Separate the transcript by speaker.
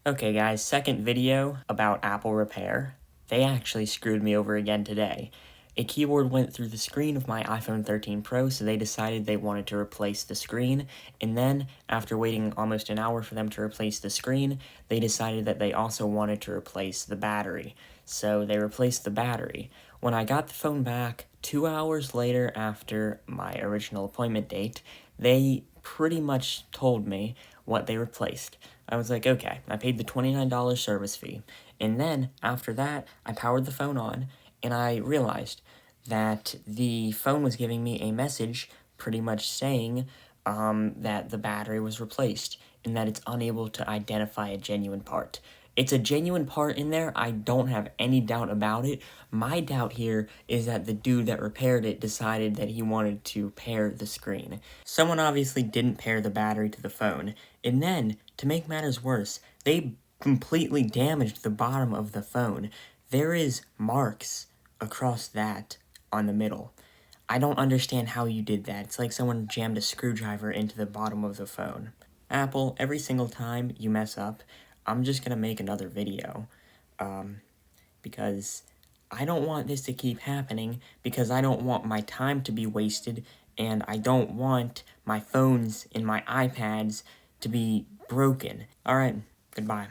Speaker 1: Okay guys, second video about Apple repair. They actually screwed me over again today. A keyboard went through the screen of my iPhone 13 Pro, so they decided they wanted to replace the screen, and then, after waiting almost an hour for them to replace the screen, they decided that they also wanted to replace the battery. So they replaced the battery. When I got the phone back, 2 hours later after my original appointment date, they pretty much told me what they replaced. I was like, okay, I paid the $29 service fee. And then, after that, I powered the phone on, and I realized that the phone was giving me a message pretty much saying that the battery was replaced, and that it's unable to identify a genuine part. It's a genuine part in there, I don't have any doubt about it. My doubt here is that the dude that repaired it decided that he wanted to pair the screen. Someone obviously didn't pair the battery to the phone, and then, to make matters worse, they completely damaged the bottom of the phone. There is marks across that on the middle. I don't understand how you did that. It's like someone jammed a screwdriver into the bottom of the phone. Apple, every single time you mess up, I'm just gonna make another video. Because I don't want this to keep happening, because I don't want my time to be wasted, and I don't want my phones and my iPads to be broken. Alright, goodbye.